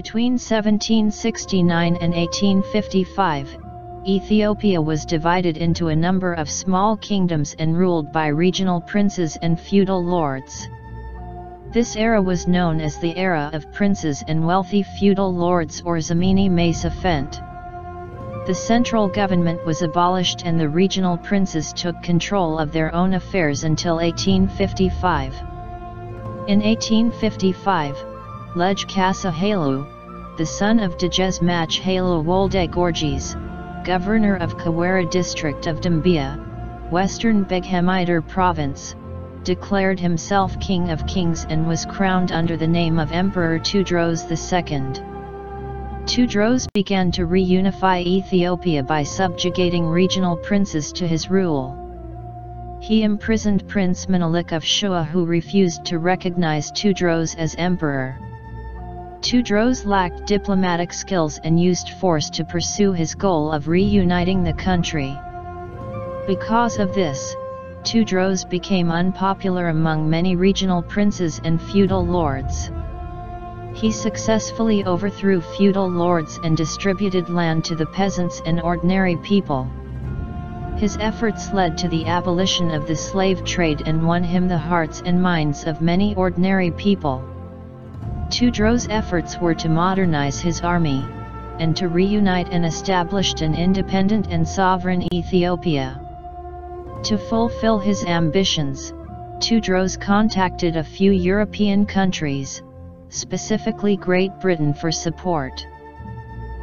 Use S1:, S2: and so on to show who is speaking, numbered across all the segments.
S1: Between 1769 and 1855, Ethiopia was divided into a number of small kingdoms and ruled by regional princes and feudal lords. This era was known as the era of princes and wealthy feudal lords, or Zamini Mesa Fent. The central government was abolished and the regional princes took control of their own affairs until 1855. In 1855, Lej Kasa Haile, the son of Dejesmach Haile Wolde Gorges, governor of Kawara district of Dambia, western Beghemiter province, declared himself King of Kings and was crowned under the name of Emperor Tewodros II. Tewodros began to reunify Ethiopia by subjugating regional princes to his rule. He imprisoned Prince Menelik of Shua, who refused to recognize Tewodros as emperor. Tewodros lacked diplomatic skills and used force to pursue his goal of reuniting the country. Because of this, Tewodros became unpopular among many regional princes and feudal lords. He successfully overthrew feudal lords and distributed land to the peasants and ordinary people. His efforts led to the abolition of the slave trade and won him the hearts and minds of many ordinary people. Tewodros' efforts were to modernize his army, and to reunite and establish an independent and sovereign Ethiopia. To fulfill his ambitions, Tewodros contacted a few European countries, specifically Great Britain, for support.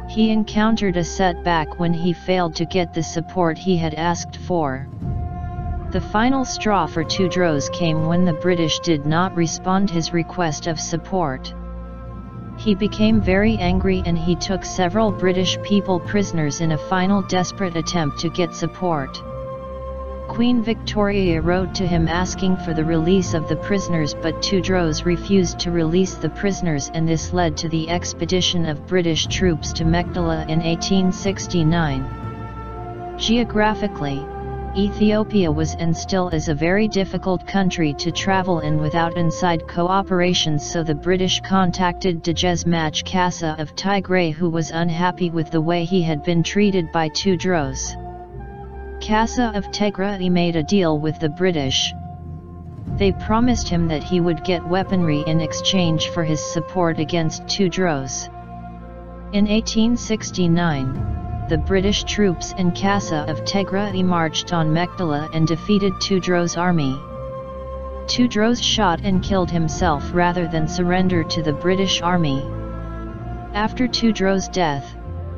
S1: He encountered a setback when he failed to get the support he had asked for. The final straw for Tewodros came when the British did not respond his request of support. He became very angry and he took several British people prisoners in a final desperate attempt to get support. Queen Victoria wrote to him asking for the release of the prisoners, but Tewodros refused to release the prisoners, and this led to the expedition of British troops to Mekdala in 1869. Geographically, Ethiopia was and still is a very difficult country to travel in without inside cooperation, so the British contacted Dejesmach Kasa of Tigray, who was unhappy with the way he had been treated by Tewodros. Kasa of Tigray made a deal with the British. They promised him that he would get weaponry in exchange for his support against Tewodros. In 1869, the British troops and Kasa of Tigray marched on Mekdala and defeated Tewodros' army. Tewodros shot and killed himself rather than surrender to the British army. After Tewodros' death,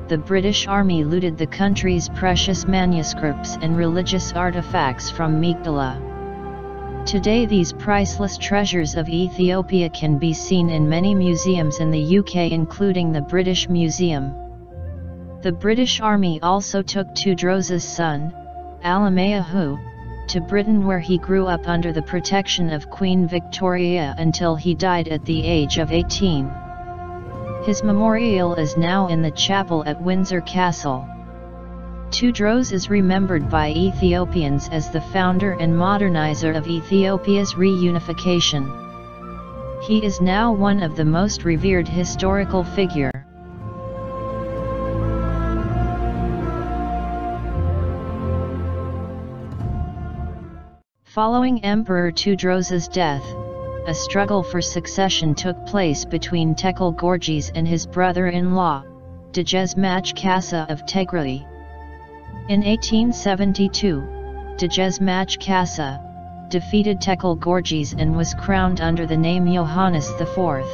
S1: the British army looted the country's precious manuscripts and religious artifacts from Mekdala. Today these priceless treasures of Ethiopia can be seen in many museums in the UK, including the British Museum. The British Army also took Tewodros' son, Alemayehu, to Britain, where he grew up under the protection of Queen Victoria until he died at the age of 18. His memorial is now in the chapel at Windsor Castle. Tewodros is remembered by Ethiopians as the founder and modernizer of Ethiopia's reunification. He is now one of the most revered historical figures. Following Emperor Tewodros' death, a struggle for succession took place between Tekel Gorges and his brother-in-law, Dejesmach Kasa of Tigray. In 1872, Dejesmach Kasa defeated Tekel Gorges and was crowned under the name Johannes IV.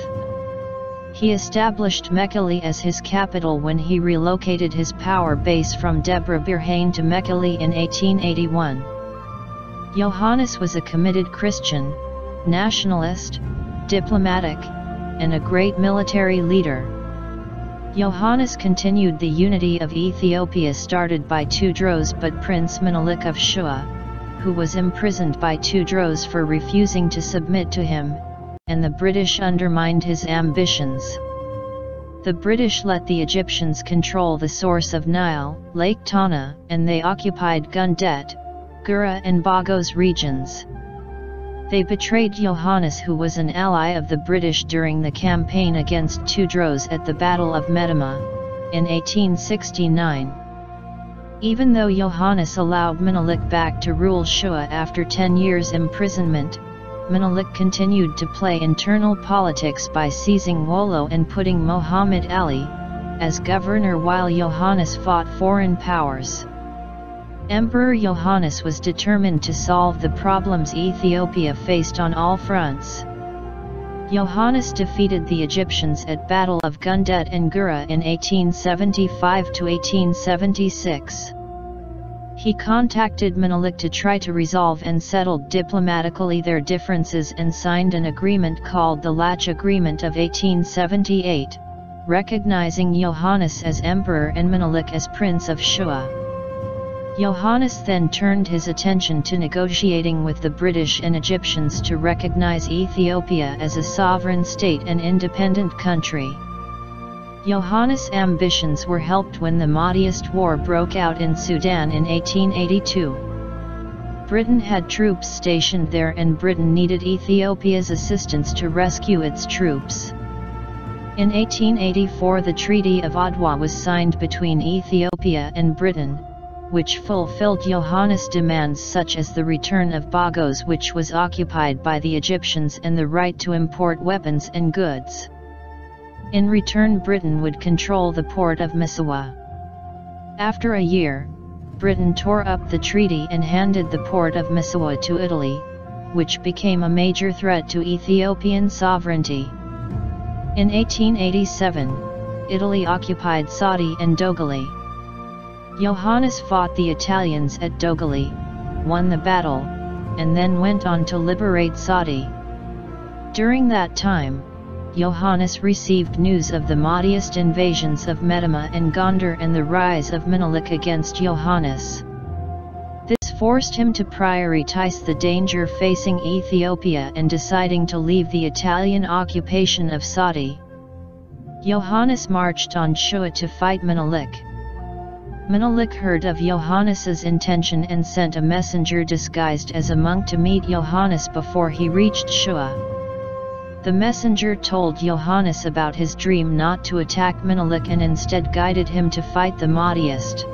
S1: He established Mekelle as his capital when he relocated his power base from Debre Birhane to Mekelle in 1881. Johannes was a committed Christian, nationalist, diplomatic, and a great military leader. Johannes continued the unity of Ethiopia started by Tewodros, but Prince Menelik of Shua, who was imprisoned by Tewodros for refusing to submit to him, and the British undermined his ambitions. The British let the Egyptians control the source of Nile, Lake Tana, and they occupied Gundet, Gura and Bagos regions. They betrayed Yohannes, who was an ally of the British during the campaign against Tudros at the Battle of Metemmeh, in 1869. Even though Yohannes allowed Menelik back to rule Shua after 10 years' imprisonment, Menelik continued to play internal politics by seizing Wollo and putting Muhammad Ali as governor while Yohannes fought foreign powers. Emperor Yohannes was determined to solve the problems Ethiopia faced on all fronts. Yohannes defeated the Egyptians at Battle of Gundet and Gura in 1875–1876. He contacted Menelik to try to resolve and settle diplomatically their differences and signed an agreement called the Lach Agreement of 1878, recognizing Yohannes as emperor and Menelik as prince of Shua. Yohannes then turned his attention to negotiating with the British and Egyptians to recognize Ethiopia as a sovereign state and independent country. Yohannes' ambitions were helped when the Mahdiist War broke out in Sudan in 1882. Britain had troops stationed there and Britain needed Ethiopia's assistance to rescue its troops. In 1884 the Treaty of Adwa was signed between Ethiopia and Britain, which fulfilled Yohannes' demands such as the return of Bagos, which was occupied by the Egyptians, and the right to import weapons and goods. In return, Britain would control the port of Massawa. After a year, Britain tore up the treaty and handed the port of Massawa to Italy, which became a major threat to Ethiopian sovereignty. In 1887, Italy occupied Saadi and Dogali. Yohannes fought the Italians at Dogali, won the battle, and then went on to liberate Saadi. During that time, Yohannes received news of the Mahdiist invasions of Metemmeh and Gondar and the rise of Menelik against Yohannes. This forced him to prioritize the danger facing Ethiopia and deciding to leave the Italian occupation of Saadi. Yohannes marched on Shua to fight Menelik. Menelik heard of Yohannes's intention and sent a messenger disguised as a monk to meet Yohannes before he reached Shua. The messenger told Yohannes about his dream not to attack Menelik and instead guided him to fight the Mahdiist.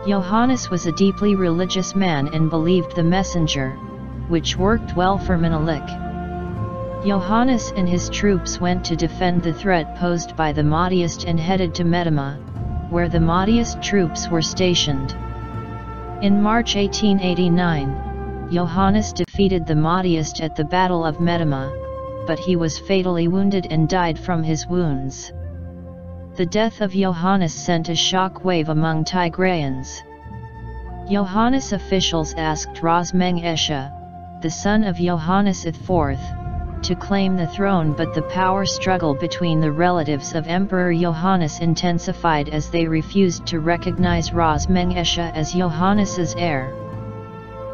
S1: Yohannes was a deeply religious man and believed the messenger, which worked well for Menelik. Yohannes and his troops went to defend the threat posed by the Mahdiist and headed to Metemmeh, where the Mahdiist troops were stationed. In March 1889, Yohannes defeated the Mahdiist at the Battle of Metemmeh, but he was fatally wounded and died from his wounds. The death of Yohannes sent a shock wave among Tigrayans. Yohannes officials asked Ras Mengesha, the son of Yohannes IV, to claim the throne, but the power struggle between the relatives of Emperor Yohannes intensified as they refused to recognize Ras Mengesha as Yohannes's heir.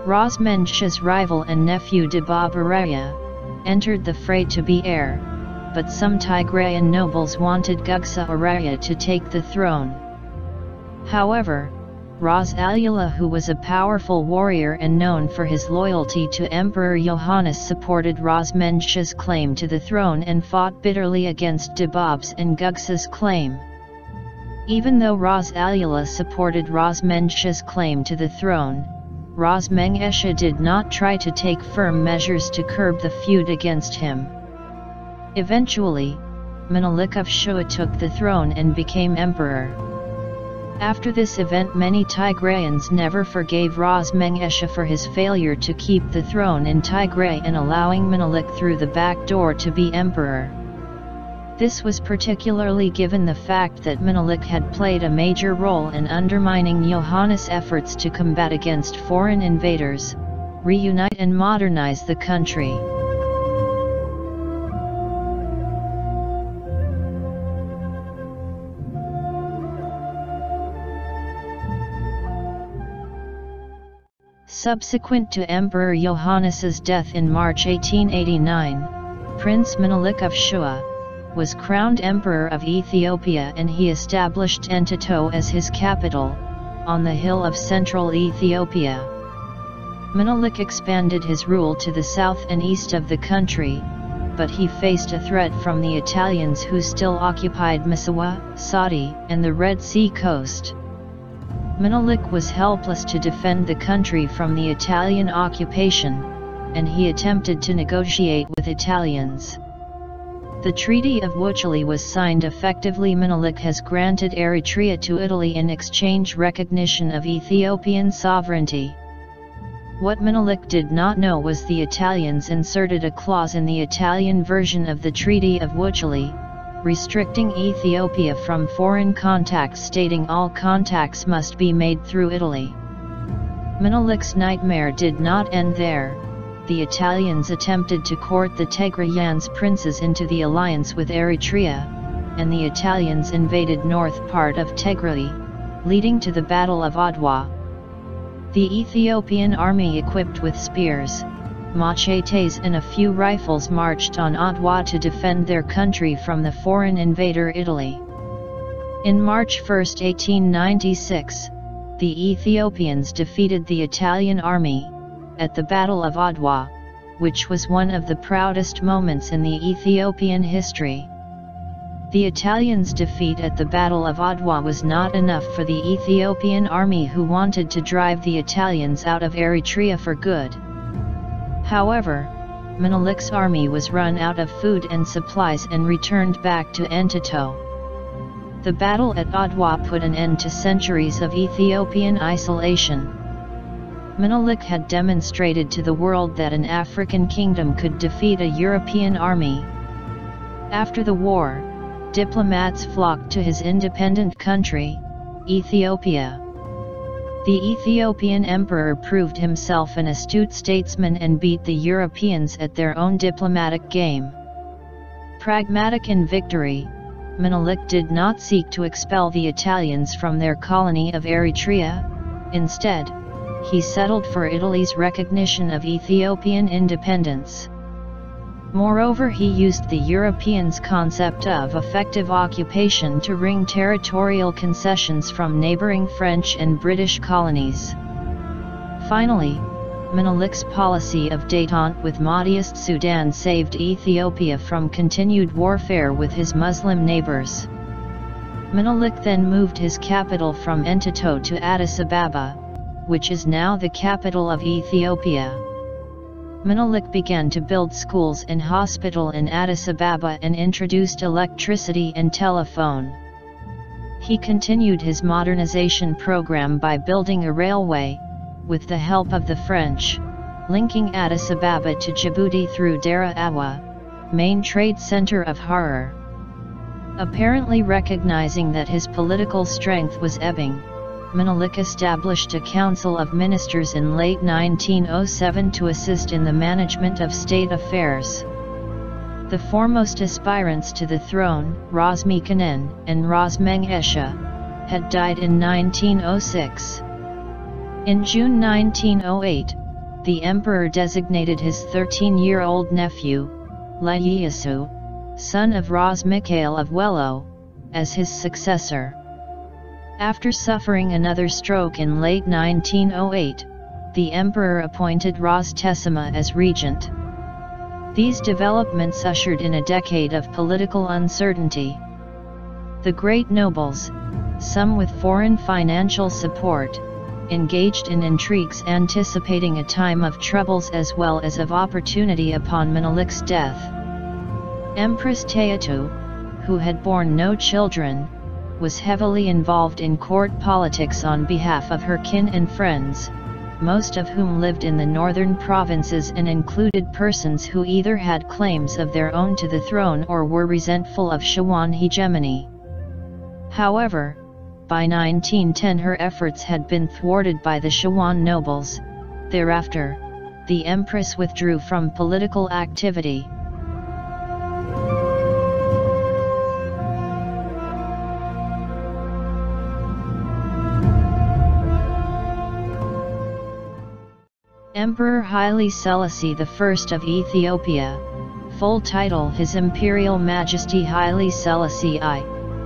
S1: Ras Mengesha's rival and nephew Dibab Araya entered the fray to be heir, but some Tigrayan nobles wanted Gugsa Araya to take the throne. However, Ras Alula, who was a powerful warrior and known for his loyalty to Emperor Yohannes, supported Ras Mengesha's claim to the throne and fought bitterly against Dibab's and Gugsa's claim. Even though Ras Alula supported Ras Mengesha's claim to the throne, Ras Mengesha did not try to take firm measures to curb the feud against him. Eventually, Menelik of Shua took the throne and became emperor. After this event, many Tigrayans never forgave Ras Mengesha for his failure to keep the throne in Tigray and allowing Menelik through the back door to be emperor. This was particularly given the fact that Menelik had played a major role in undermining Yohannes' efforts to combat against foreign invaders, reunite and modernize the country. Subsequent to Emperor Yohannes's death in March 1889, Prince Menelik of Shua was crowned Emperor of Ethiopia, and he established Entito as his capital, on the hill of central Ethiopia. Menelik expanded his rule to the south and east of the country, but he faced a threat from the Italians who still occupied Misawa, Saudi, and the Red Sea coast. Menelik was helpless to defend the country from the Italian occupation, and he attempted to negotiate with Italians. The Treaty of Wuchale was signed. Effectively, Menelik has granted Eritrea to Italy in exchange recognition of Ethiopian sovereignty. What Menelik did not know was the Italians inserted a clause in the Italian version of the Treaty of Wuchale, restricting Ethiopia from foreign contacts, stating all contacts must be made through Italy. Menelik's nightmare did not end there. The Italians attempted to court the Tigrayan's princes into the alliance with Eritrea, and the Italians invaded north part of Tigray, leading to the Battle of Adwa. The Ethiopian army, equipped with spears, machetes and a few rifles, marched on Adwa to defend their country from the foreign invader Italy. In March 1, 1896, the Ethiopians defeated the Italian army at the Battle of Adwa, which was one of the proudest moments in the Ethiopian history. The Italians' defeat at the Battle of Adwa was not enough for the Ethiopian army, who wanted to drive the Italians out of Eritrea for good. However, Menelik's army was run out of food and supplies and returned back to Entito. The battle at Adwa put an end to centuries of Ethiopian isolation. Menelik had demonstrated to the world that an African kingdom could defeat a European army. After the war, diplomats flocked to his independent country, Ethiopia. The Ethiopian emperor proved himself an astute statesman and beat the Europeans at their own diplomatic game. Pragmatic in victory, Menelik did not seek to expel the Italians from their colony of Eritrea. Instead, he settled for Italy's recognition of Ethiopian independence. Moreover, he used the Europeans' concept of effective occupation to wring territorial concessions from neighboring French and British colonies. Finally, Menelik's policy of détente with Mahdist Sudan saved Ethiopia from continued warfare with his Muslim neighbors. Menelik then moved his capital from Entito to Addis Ababa, which is now the capital of Ethiopia. Menelik began to build schools and hospital in Addis Ababa and introduced electricity and telephone. He continued his modernization program by building a railway, with the help of the French, linking Addis Ababa to Djibouti through Dera Awa, main trade center of Harar. Apparently recognizing that his political strength was ebbing, Menelik established a council of ministers in late 1907 to assist in the management of state affairs. The foremost aspirants to the throne, Ras Mikanen and Ras Mengesha, had died in 1906. In June 1908, the emperor designated his 13-year-old nephew, Ieyasu, son of Ras Mikhail of Wello, as his successor. After suffering another stroke in late 1908, the emperor appointed Ras Tessema as regent. These developments ushered in a decade of political uncertainty. The great nobles, some with foreign financial support, engaged in intrigues anticipating a time of troubles as well as of opportunity upon Menelik's death. Empress Tayatu, who had borne no children, was heavily involved in court politics on behalf of her kin and friends, most of whom lived in the northern provinces and included persons who either had claims of their own to the throne or were resentful of Shawan hegemony. However, by 1910 her efforts had been thwarted by the Shawan nobles. Thereafter, the empress withdrew from political activity. Emperor Haile Selassie I of Ethiopia, full title His Imperial Majesty Haile Selassie I,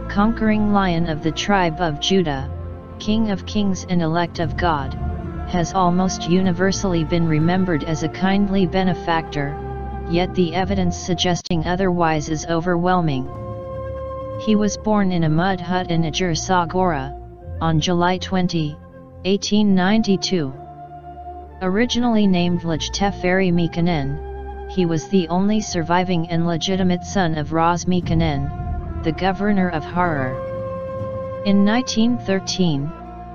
S1: Conquering Lion of the Tribe of Judah, King of Kings and Elect of God, has almost universally been remembered as a kindly benefactor, yet the evidence suggesting otherwise is overwhelming. He was born in a mud hut in Ajer Sagora, on July 20, 1892. Originally named Laj Teferi Mekonnen, he was the only surviving and legitimate son of Ras Mekonnen, the governor of Harar. In 1913,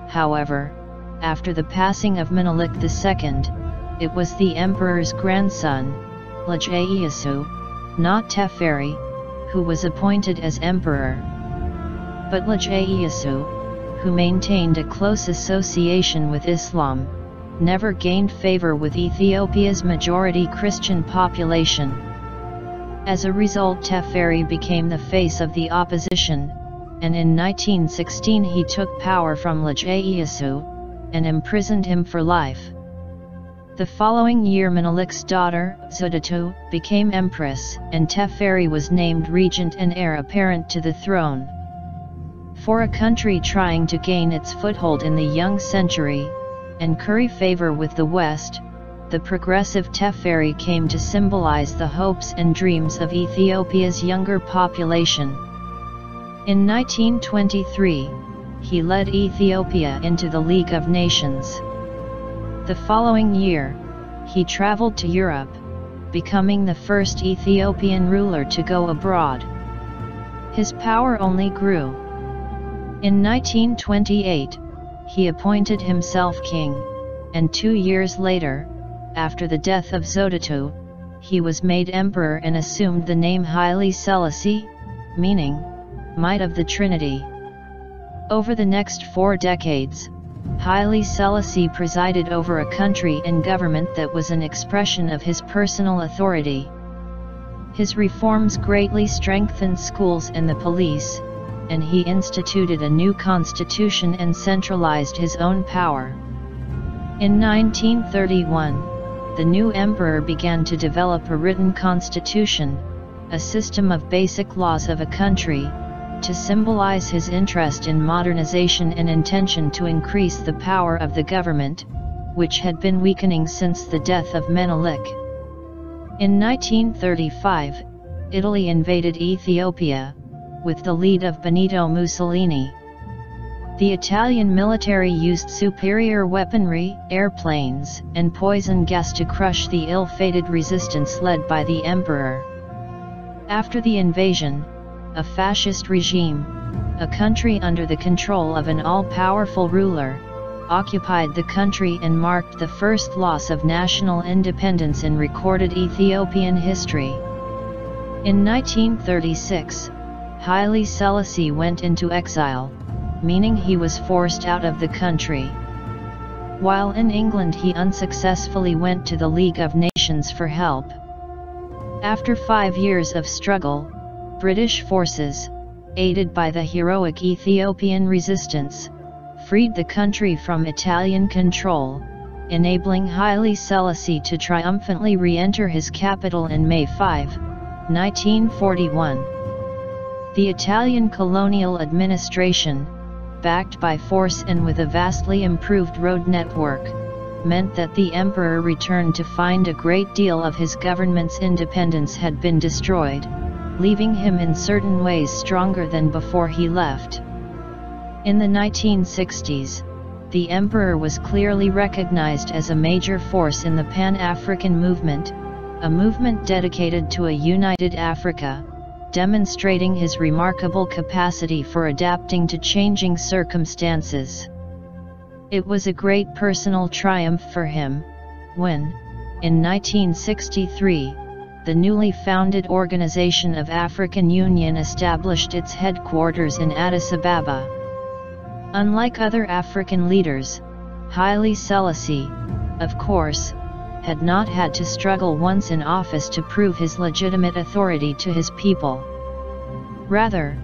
S1: however, after the passing of Menelik II, it was the emperor's grandson, Laj Ieyasu, not Teferi, who was appointed as emperor. But Laj Ieyasu, who maintained a close association with Islam, never gained favor with Ethiopia's majority Christian population. As a result, Teferi became the face of the opposition, and in 1916 he took power from Laj Ieyasu, and imprisoned him for life. The following year Menelik's daughter, Zudatu, became empress, and Teferi was named regent and heir apparent to the throne. For a country trying to gain its foothold in the young century, and curry favor with the West, the progressive Teferi came to symbolize the hopes and dreams of Ethiopia's younger population. In 1923, he led Ethiopia into the League of Nations. The following year, he traveled to Europe, becoming the first Ethiopian ruler to go abroad. His power only grew. In 1928, he appointed himself king, and 2 years later, after the death of Zodatu, he was made emperor and assumed the name Haile Selassie, meaning, Might of the Trinity. Over the next 4 decades, Haile Selassie presided over a country and government that was an expression of his personal authority. His reforms greatly strengthened schools and the police, and he instituted a new constitution and centralized his own power. In 1931, the new emperor began to develop a written constitution, a system of basic laws of a country, to symbolize his interest in modernization and intention to increase the power of the government, which had been weakening since the death of Menelik. In 1935, Italy invaded Ethiopia, with the lead of Benito Mussolini. The Italian military used superior weaponry, airplanes, and poison gas to crush the ill-fated resistance led by the emperor. After the invasion, a fascist regime, a country under the control of an all-powerful ruler, occupied the country and marked the first loss of national independence in recorded Ethiopian history. In 1936, Haile Selassie went into exile, meaning he was forced out of the country. While in England he unsuccessfully went to the League of Nations for help. After 5 years of struggle, British forces, aided by the heroic Ethiopian resistance, freed the country from Italian control, enabling Haile Selassie to triumphantly re-enter his capital in May 5, 1941. The Italian colonial administration, backed by force and with a vastly improved road network, meant that the emperor returned to find a great deal of his government's independence had been destroyed, leaving him in certain ways stronger than before he left. In the 1960s, the emperor was clearly recognized as a major force in the Pan-African movement, a movement dedicated to a united Africa, demonstrating his remarkable capacity for adapting to changing circumstances. It was a great personal triumph for him, when, in 1963, the newly founded Organization of African Union established its headquarters in Addis Ababa. Unlike other African leaders, Haile Selassie, of course, had not had to struggle once in office to prove his legitimate authority to his people. Rather,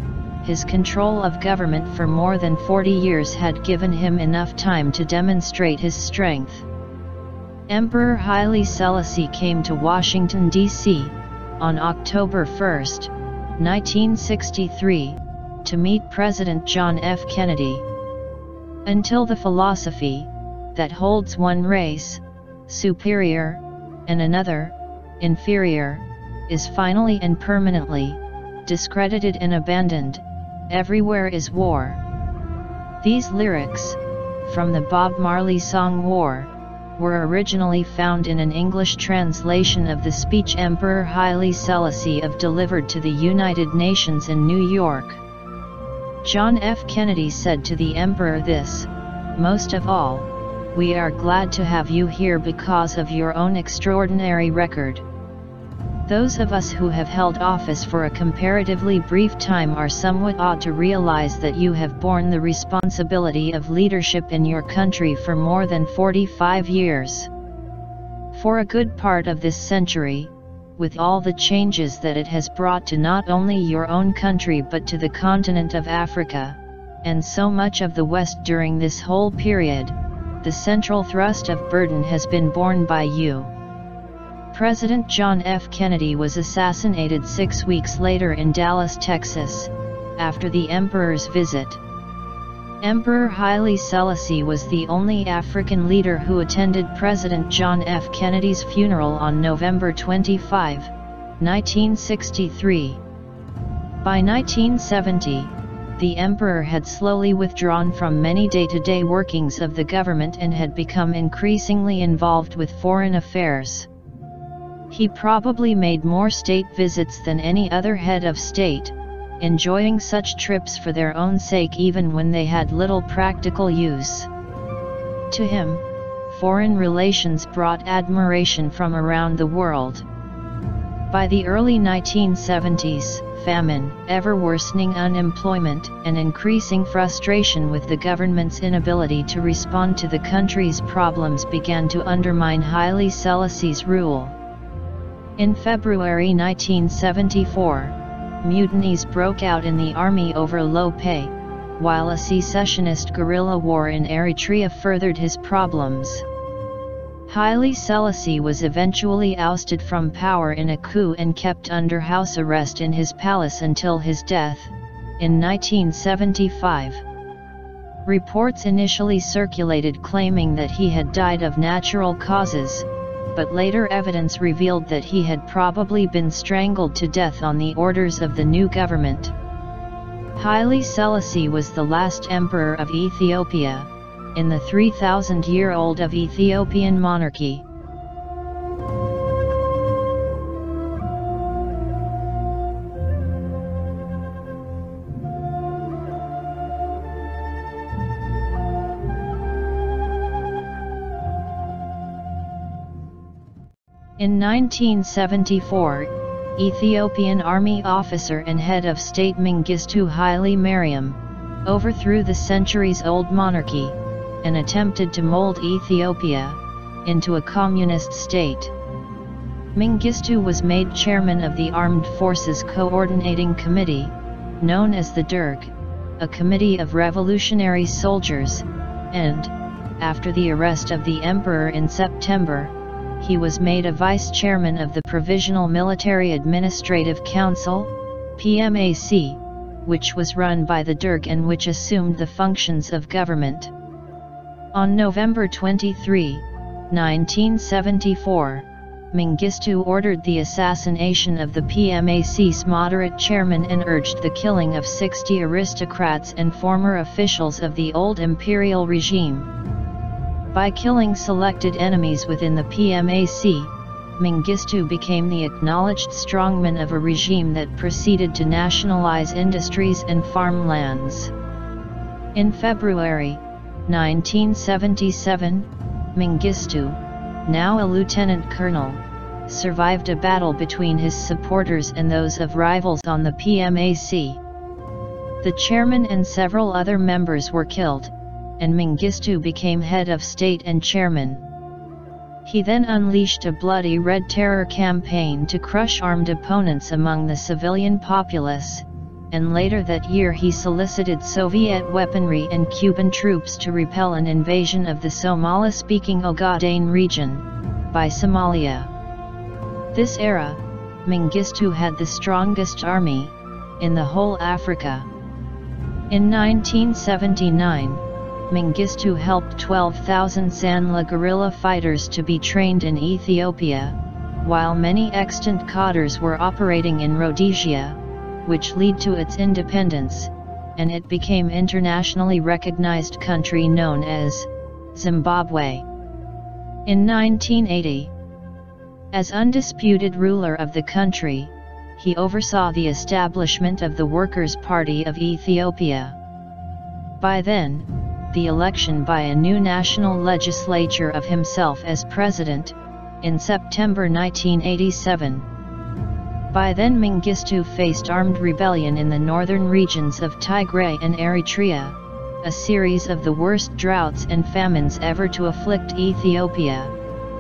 S1: his control of government for more than 40 years had given him enough time to demonstrate his strength. Emperor Haile Selassie came to Washington, D.C., on October 1, 1963, to meet President John F. Kennedy. Until the philosophy, that holds one race, superior, and another, inferior, is finally and permanently discredited and abandoned. Everywhere is war. These lyrics, from the Bob Marley song War, were originally found in an English translation of the speech Emperor Haile Selassie delivered to the United Nations in New York. John F. Kennedy said to the Emperor this: "Most of all, we are glad to have you here because of your own extraordinary record. Those of us who have held office for a comparatively brief time are somewhat awed to realize that you have borne the responsibility of leadership in your country for more than 45 years. For a good part of this century, with all the changes that it has brought to not only your own country but to the continent of Africa, and so much of the West during this whole period, the central thrust of burden has been borne by you." President John F. Kennedy was assassinated 6 weeks later in Dallas, Texas, after the emperor's visit. Emperor Haile Selassie was the only African leader who attended President John F. Kennedy's funeral on November 25, 1963. By 1970, the emperor had slowly withdrawn from many day-to-day workings of the government and had become increasingly involved with foreign affairs. He probably made more state visits than any other head of state, enjoying such trips for their own sake even when they had little practical use. To him, foreign relations brought admiration from around the world. By the early 1970s, famine, ever-worsening unemployment, and increasing frustration with the government's inability to respond to the country's problems began to undermine Haile Selassie's rule. In February 1974, mutinies broke out in the army over low pay, while a secessionist guerrilla war in Eritrea furthered his problems. Haile Selassie was eventually ousted from power in a coup and kept under house arrest in his palace until his death, in 1975. Reports initially circulated claiming that he had died of natural causes, but later evidence revealed that he had probably been strangled to death on the orders of the new government. Haile Selassie was the last emperor of Ethiopia, in the 3,000-year-old of Ethiopian monarchy. In 1974, Ethiopian army officer and head of state Mengistu Haile Mariam overthrew the centuries-old monarchy, and attempted to mold Ethiopia into a communist state. Mengistu was made chairman of the Armed Forces Coordinating Committee, known as the Derg, a committee of revolutionary soldiers, and, after the arrest of the emperor in September, he was made a vice-chairman of the Provisional Military Administrative Council, PMAC, which was run by the Derg and which assumed the functions of government. On November 23, 1974, Mengistu ordered the assassination of the PMAC's moderate chairman and urged the killing of 60 aristocrats and former officials of the old imperial regime. By killing selected enemies within the PMAC, Mengistu became the acknowledged strongman of a regime that proceeded to nationalize industries and farmlands. In February 1977, Mengistu, now a lieutenant colonel, survived a battle between his supporters and those of rivals on the PMAC. The chairman and several other members were killed, and Mengistu became head of state and chairman. He then unleashed a bloody Red Terror campaign to crush armed opponents among the civilian populace, and later that year he solicited Soviet weaponry and Cuban troops to repel an invasion of the Somali-speaking Ogaden region by Somalia. This era, Mengistu had the strongest army in the whole Africa. In 1979, Mengistu helped 12,000 Zanla guerrilla fighters to be trained in Ethiopia, while many extant cadres were operating in Rhodesia, which led to its independence, and it became internationally recognized country known as Zimbabwe. In 1980, as undisputed ruler of the country, he oversaw the establishment of the Workers' Party of Ethiopia. By then, the election by a new national legislature of himself as president, in September 1987. By then Mengistu faced armed rebellion in the northern regions of Tigray and Eritrea, a series of the worst droughts and famines ever to afflict Ethiopia,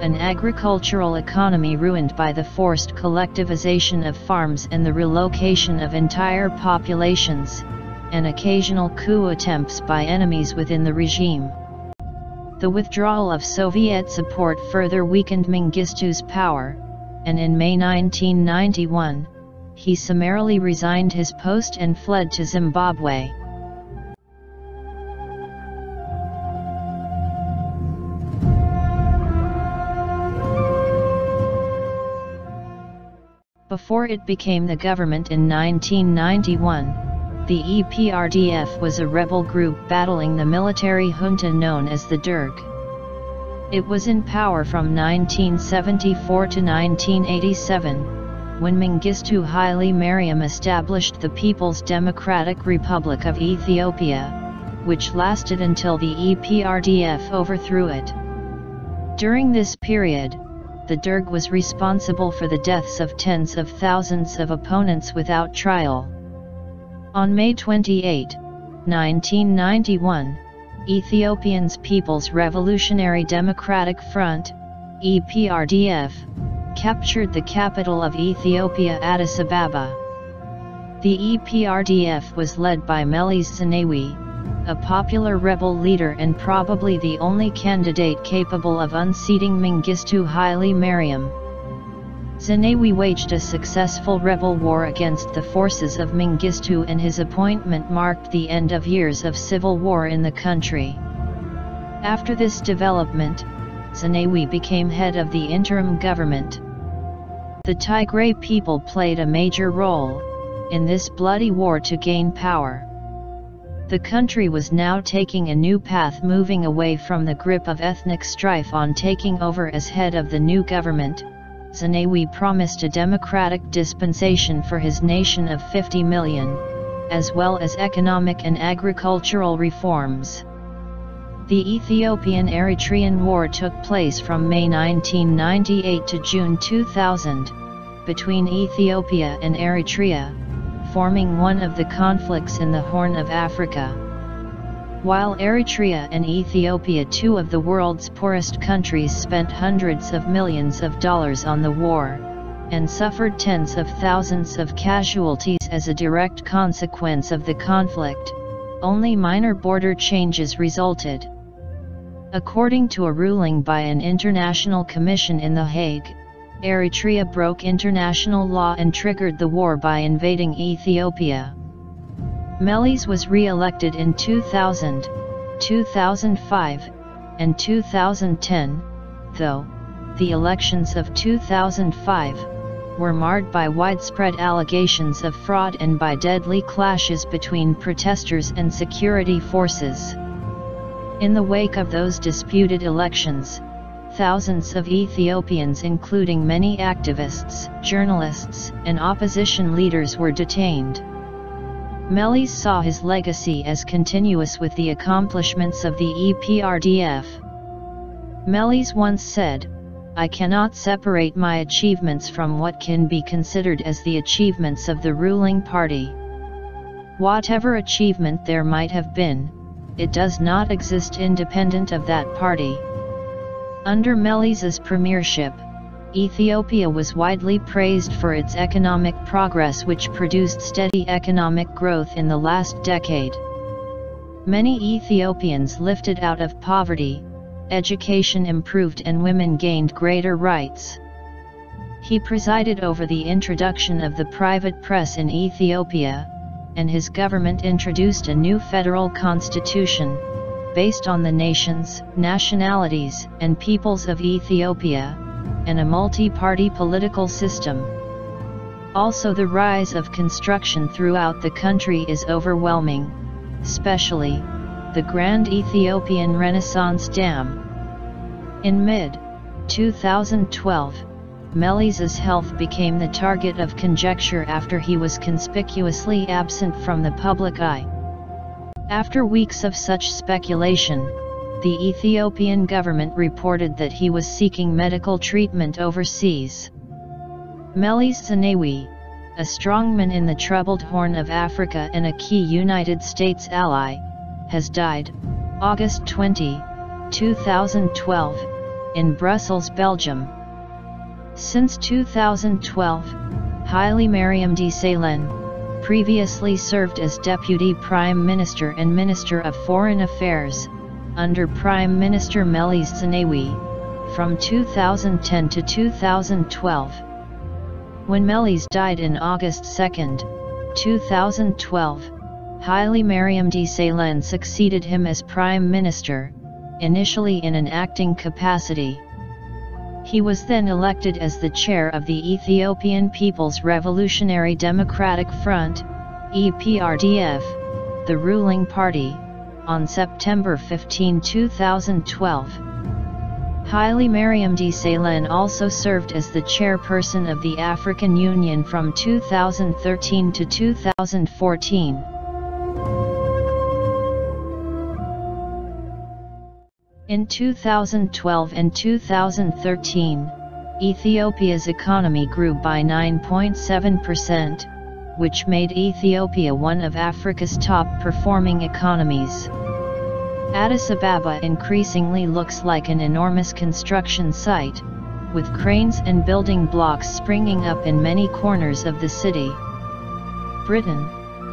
S1: an agricultural economy ruined by the forced collectivization of farms and the relocation of entire populations, and occasional coup attempts by enemies within the regime. The withdrawal of Soviet support further weakened Mengistu's power, and in May 1991, he summarily resigned his post and fled to Zimbabwe. Before it became the government in 1991, the EPRDF was a rebel group battling the military junta known as the Derg. It was in power from 1974 to 1987, when Mengistu Haile Mariam established the People's Democratic Republic of Ethiopia, which lasted until the EPRDF overthrew it. During this period, the Derg was responsible for the deaths of tens of thousands of opponents without trial. On May 28, 1991, Ethiopia's People's Revolutionary Democratic Front, EPRDF, captured the capital of Ethiopia, Addis Ababa. The EPRDF was led by Meles Zenawi, a popular rebel leader and probably the only candidate capable of unseating Mengistu Haile Mariam. Zenawi waged a successful rebel war against the forces of Mengistu, and his appointment marked the end of years of civil war in the country. After this development, Zenawi became head of the interim government. The Tigray people played a major role in this bloody war to gain power. The country was now taking a new path, moving away from the grip of ethnic strife. On taking over as head of the new government, Zenawi promised a democratic dispensation for his nation of 50 million, as well as economic and agricultural reforms. The Ethiopian-Eritrean War took place from May 1998 to June 2000, between Ethiopia and Eritrea, forming one of the conflicts in the Horn of Africa. While Eritrea and Ethiopia, two of the world's poorest countries, spent hundreds of millions of dollars on the war, and suffered tens of thousands of casualties as a direct consequence of the conflict, only minor border changes resulted. According to a ruling by an international commission in The Hague, Eritrea broke international law and triggered the war by invading Ethiopia. Meles was re-elected in 2000, 2005, and 2010, though the elections of 2005 were marred by widespread allegations of fraud and by deadly clashes between protesters and security forces. In the wake of those disputed elections, thousands of Ethiopians, including many activists, journalists, and opposition leaders, were detained. Meles saw his legacy as continuous with the accomplishments of the EPRDF. Meles once said, "I cannot separate my achievements from what can be considered as the achievements of the ruling party. Whatever achievement there might have been, it does not exist independent of that party." Under Meles's premiership, Ethiopia was widely praised for its economic progress, which produced steady economic growth in the last decade. Many Ethiopians lifted out of poverty, education improved, and women gained greater rights. He presided over the introduction of the private press in Ethiopia, and his government introduced a new federal constitution, based on the nations, nationalities, and peoples of Ethiopia, and a multi-party political system. Also, the rise of construction throughout the country is overwhelming, especially the Grand Ethiopian Renaissance Dam. In mid-2012, Melis's health became the target of conjecture after he was conspicuously absent from the public eye. After weeks of such speculation, the Ethiopian government reported that he was seeking medical treatment overseas. Meles Zenawi, a strongman in the troubled Horn of Africa and a key United States ally, has died, August 20, 2012, in Brussels, Belgium. Since 2012, Haile Mariam Desalegn previously served as Deputy Prime Minister and Minister of Foreign Affairs, under Prime Minister Meles Zenawi, from 2010 to 2012. When Meles died in August 2, 2012, Haile Mariam Desalegn succeeded him as Prime Minister, initially in an acting capacity. He was then elected as the chair of the Ethiopian People's Revolutionary Democratic Front, EPRDF, the ruling party, on September 15, 2012. Haile Mariam Desalegn also served as the chairperson of the African Union from 2013 to 2014. In 2012 and 2013, Ethiopia's economy grew by 9.7%, which made Ethiopia one of Africa's top-performing economies. Addis Ababa increasingly looks like an enormous construction site, with cranes and building blocks springing up in many corners of the city. Britain,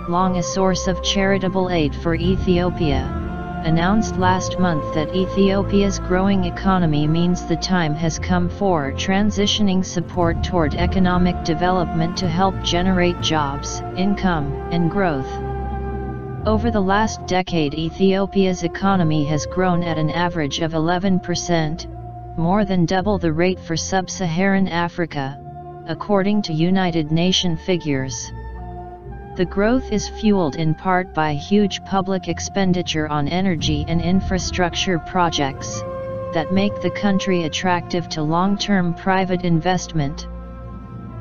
S1: long a source of charitable aid for Ethiopia, announced last month that Ethiopia's growing economy means the time has come for transitioning support toward economic development to help generate jobs, income, and growth. Over the last decade, Ethiopia's economy has grown at an average of 11%, more than double the rate for sub-Saharan Africa, according to United Nations figures. The growth is fueled in part by huge public expenditure on energy and infrastructure projects that make the country attractive to long-term private investment.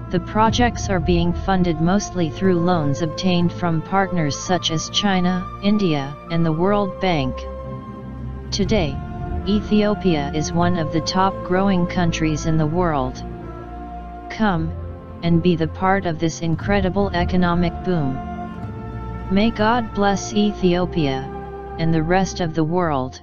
S1: The projects are being funded mostly through loans obtained from partners such as China, India, and the World Bank. Today, Ethiopia is one of the top growing countries in the world. Come and be the part of this incredible economic boom. May God bless Ethiopia and the rest of the world.